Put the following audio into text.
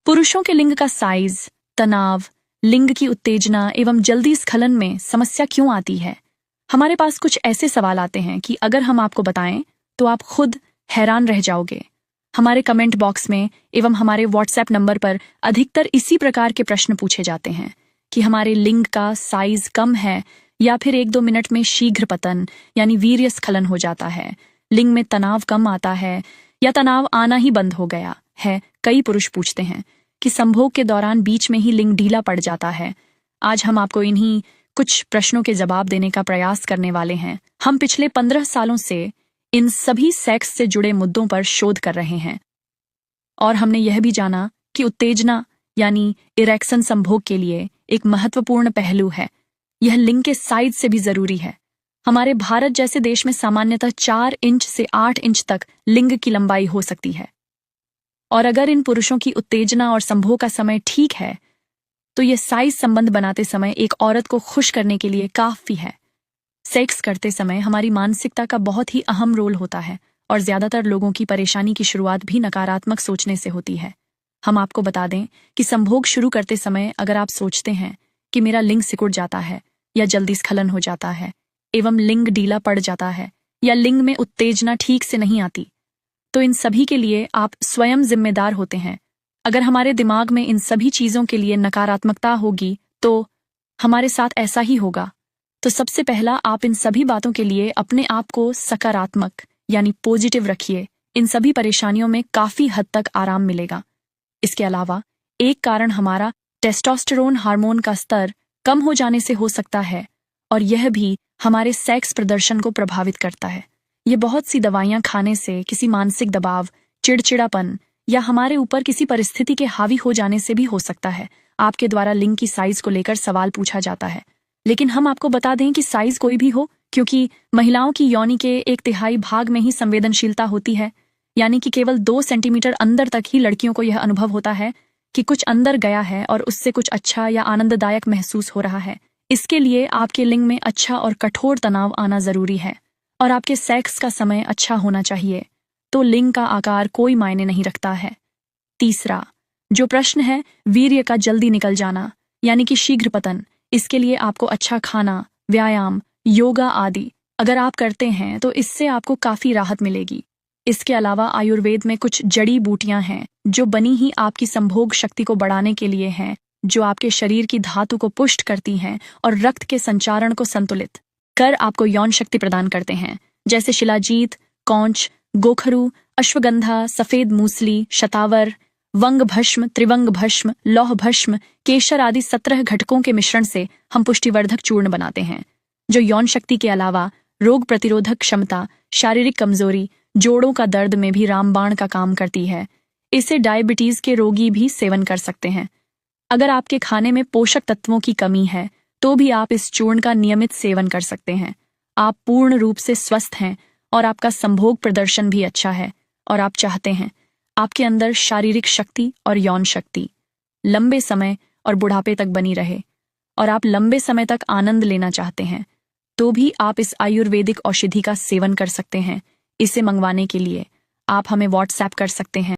पुरुषों के लिंग का साइज, तनाव, लिंग की उत्तेजना एवं जल्दी स्खलन में समस्या क्यों आती है? हमारे पास कुछ ऐसे सवाल आते हैं कि अगर हम आपको बताएं तो आप खुद हैरान रह जाओगे। हमारे कमेंट बॉक्स में एवं हमारे व्हाट्सएप नंबर पर अधिकतर इसी प्रकार के प्रश्न पूछे जाते हैं कि हमारे लिंग का साइज कम है या फिर 1-2 मिनट में शीघ्र पतन यानी वीर्य स्खलन हो जाता है, लिंग में तनाव कम आता है या तनाव आना ही बंद हो गया है। कई पुरुष पूछते हैं कि संभोग के दौरान बीच में ही लिंग ढीला पड़ जाता है। आज हम आपको इन्हीं कुछ प्रश्नों के जवाब देने का प्रयास करने वाले हैं। हम पिछले 15 सालों से इन सभी सेक्स से जुड़े मुद्दों पर शोध कर रहे हैं और हमने यह भी जाना कि उत्तेजना यानी इरेक्शन संभोग के लिए एक महत्वपूर्ण पहलू है। यह लिंग के साइज से भी जरूरी है। हमारे भारत जैसे देश में सामान्यतः 4 इंच से 8 इंच तक लिंग की लंबाई हो सकती है और अगर इन पुरुषों की उत्तेजना और संभोग का समय ठीक है तो यह साइज संबंध बनाते समय एक औरत को खुश करने के लिए काफी है। सेक्स करते समय हमारी मानसिकता का बहुत ही अहम रोल होता है और ज्यादातर लोगों की परेशानी की शुरुआत भी नकारात्मक सोचने से होती है। हम आपको बता दें कि संभोग शुरू करते समय अगर आप सोचते हैं कि मेरा लिंग सिकुड़ जाता है या जल्दी स्खलन हो जाता है एवं लिंग ढीला पड़ जाता है या लिंग में उत्तेजना ठीक से नहीं आती, तो इन सभी के लिए आप स्वयं जिम्मेदार होते हैं। अगर हमारे दिमाग में इन सभी चीजों के लिए नकारात्मकता होगी तो हमारे साथ ऐसा ही होगा। तो सबसे पहला आप इन सभी बातों के लिए अपने आप को सकारात्मक यानी पॉजिटिव रखिए। इन सभी परेशानियों में काफी हद तक आराम मिलेगा। इसके अलावा एक कारण हमारा टेस्टोस्टेरोन हार्मोन का स्तर कम हो जाने से हो सकता है और यह भी हमारे सेक्स प्रदर्शन को प्रभावित करता है। ये बहुत सी दवाइयां खाने से, किसी मानसिक दबाव, चिड़चिड़ापन या हमारे ऊपर किसी परिस्थिति के हावी हो जाने से भी हो सकता है। आपके द्वारा लिंग की साइज को लेकर सवाल पूछा जाता है, लेकिन हम आपको बता दें कि साइज कोई भी हो, क्योंकि महिलाओं की योनि के 1/3 भाग में ही संवेदनशीलता होती है, यानी कि केवल 2 सेंटीमीटर अंदर तक ही लड़कियों को यह अनुभव होता है कि कुछ अंदर गया है और उससे कुछ अच्छा या आनंददायक महसूस हो रहा है। इसके लिए आपके लिंग में अच्छा और कठोर तनाव आना जरूरी है और आपके सेक्स का समय अच्छा होना चाहिए। तो लिंग का आकार कोई मायने नहीं रखता है। तीसरा जो प्रश्न है वीर्य का जल्दी निकल जाना यानी कि शीघ्र पतन, इसके लिए आपको अच्छा खाना, व्यायाम, योगा आदि अगर आप करते हैं तो इससे आपको काफी राहत मिलेगी। इसके अलावा आयुर्वेद में कुछ जड़ी बूटियां हैं जो बनी ही आपकी संभोग शक्ति को बढ़ाने के लिए हैं, जो आपके शरीर की धातु को पुष्ट करती हैं और रक्त के संचारण को संतुलित कर आपको यौन शक्ति प्रदान करते हैं, जैसे शिलाजीत, कौंच, गोखरू, अश्वगंधा, सफेद मूसली, शतावर, वंग भस्म, त्रिवंग भस्म, लौह भस्म, केशर आदि 17 घटकों के मिश्रण से हम पुष्टिवर्धक चूर्ण बनाते हैं, जो यौन शक्ति के अलावा रोग प्रतिरोधक क्षमता, शारीरिक कमजोरी, जोड़ों का दर्द में भी रामबाण का काम करती है। इसे डायबिटीज के रोगी भी सेवन कर सकते हैं। अगर आपके खाने में पोषक तत्वों की कमी है तो भी आप इस चूर्ण का नियमित सेवन कर सकते हैं। आप पूर्ण रूप से स्वस्थ हैं और आपका संभोग प्रदर्शन भी अच्छा है और आप चाहते हैं आपके अंदर शारीरिक शक्ति और यौन शक्ति लंबे समय और बुढ़ापे तक बनी रहे और आप लंबे समय तक आनंद लेना चाहते हैं, तो भी आप इस आयुर्वेदिक औषधि का सेवन कर सकते हैं। इसे मंगवाने के लिए आप हमें व्हाट्सएप कर सकते हैं।